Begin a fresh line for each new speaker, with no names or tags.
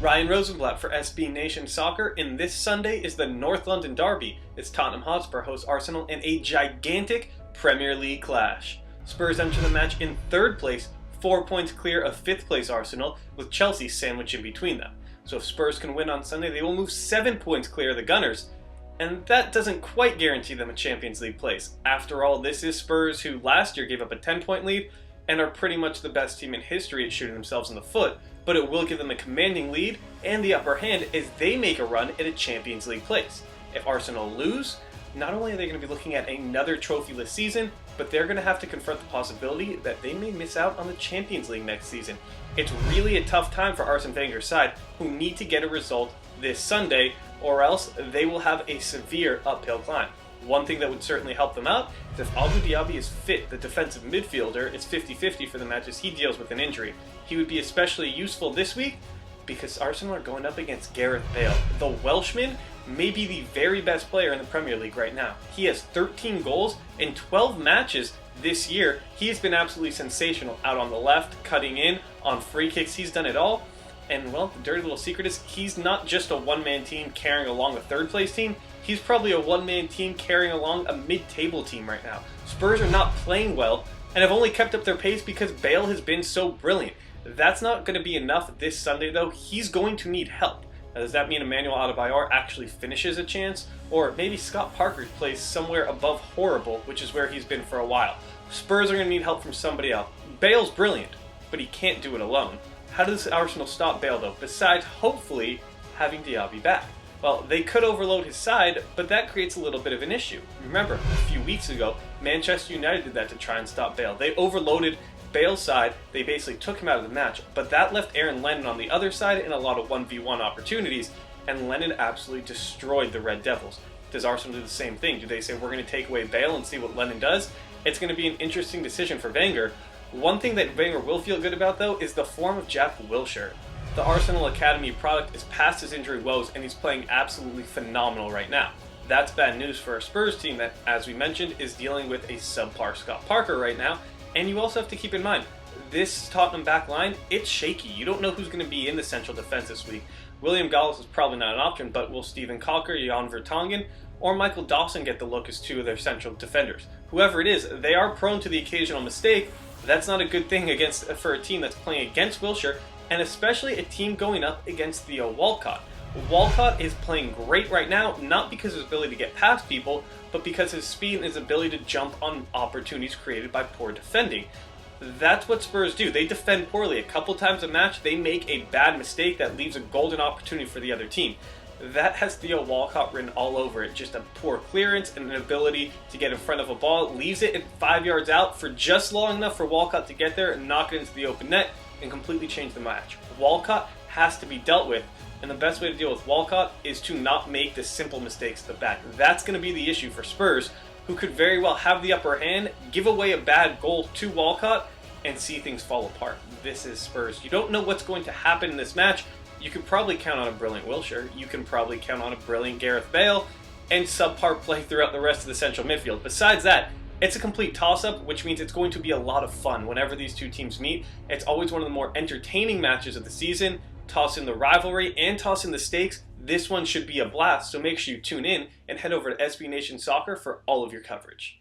Ryan Rosenblatt for SB Nation Soccer, and this Sunday is the North London derby as Tottenham Hotspur host Arsenal in a gigantic Premier League clash. Spurs enter the match in 3rd place, 4 points clear of 5th place Arsenal, with Chelsea sandwiched in between them. So if Spurs can win on Sunday, they will move 7 points clear of the Gunners, and that doesn't quite guarantee them a Champions League place. After all, this is Spurs who last year gave up a 10-point lead and are pretty much the best team in history at shooting themselves in the foot, but it will give them a commanding lead and the upper hand as they make a run at a Champions League place. If Arsenal lose, not only are they going to be looking at another trophyless season, but they're going to have to confront the possibility that they may miss out on the Champions League next season. It's really a tough time for Arsene Wenger's side, who need to get a result this Sunday, or else they will have a severe uphill climb. One thing that would certainly help them out is if Abou Diaby is fit, the defensive midfielder, it's 50-50 for the matches he deals with an injury. He would be especially useful this week because Arsenal are going up against Gareth Bale. The Welshman may be the very best player in the Premier League right now. He has 13 goals in 12 matches this year. He has been absolutely sensational out on the left, cutting in, on free kicks. He's done it all. And, well, the dirty little secret is he's not just a one-man team carrying along a 3rd place team. He's probably a one-man team carrying along a mid-table team right now. Spurs are not playing well and have only kept up their pace because Bale has been so brilliant. That's not going to be enough this Sunday, though. He's going to need help. Now, does that mean Emmanuel Adebayor actually finishes a chance? Or maybe Scott Parker plays somewhere above horrible, which is where he's been for a while. Spurs are going to need help from somebody else. Bale's brilliant, but he can't do it alone. How does Arsenal stop Bale, though, besides hopefully having Diaby back? Well, they could overload his side, but that creates a little bit of an issue. Remember, a few weeks ago, Manchester United did that to try and stop Bale. They overloaded Bale's side, they basically took him out of the match, but that left Aaron Lennon on the other side in a lot of 1v1 opportunities, and Lennon absolutely destroyed the Red Devils. Does Arsenal do the same thing? Do they say, we're going to take away Bale and see what Lennon does? It's going to be an interesting decision for Wenger. One thing that Wenger will feel good about, though, is the form of Jack Wilshere. The Arsenal Academy product is past his injury woes, and he's playing absolutely phenomenal right now. That's bad news for a Spurs team that, as we mentioned, is dealing with a subpar Scott Parker right now. And you also have to keep in mind, this Tottenham back line, it's shaky. You don't know who's going to be in the central defense this week. William Gallas is probably not an option, but will Steven Kalker, Jan Vertonghen, or Michael Dawson get the look as 2 of their central defenders? Whoever it is, they are prone to the occasional mistake. That's not a good thing for a team that's playing against Wilshere, and especially a team going up against Theo Walcott. Walcott is playing great right now, not because of his ability to get past people, but because his speed and his ability to jump on opportunities created by poor defending. That's what Spurs do. They defend poorly. A couple times a match, they make a bad mistake that leaves a golden opportunity for the other team. That has Theo Walcott written all over it. Just a poor clearance and an ability to get in front of a ball. Leaves it at 5 yards out for just long enough for Walcott to get there and knock it into the open net and completely change the match. Walcott has to be dealt with, and the best way to deal with Walcott is to not make the simple mistakes at the back. That's going to be the issue for Spurs, who could very well have the upper hand, give away a bad goal to Walcott, and see things fall apart. This is Spurs. You don't know what's going to happen in this match. You can probably count on a brilliant Wilshere. You can probably count on a brilliant Gareth Bale, and subpar play throughout the rest of the central midfield. Besides that, it's a complete toss-up, which means it's going to be a lot of fun whenever these two teams meet. It's always one of the more entertaining matches of the season. Toss in the rivalry and toss in the stakes. This one should be a blast, so make sure you tune in and head over to SB Nation Soccer for all of your coverage.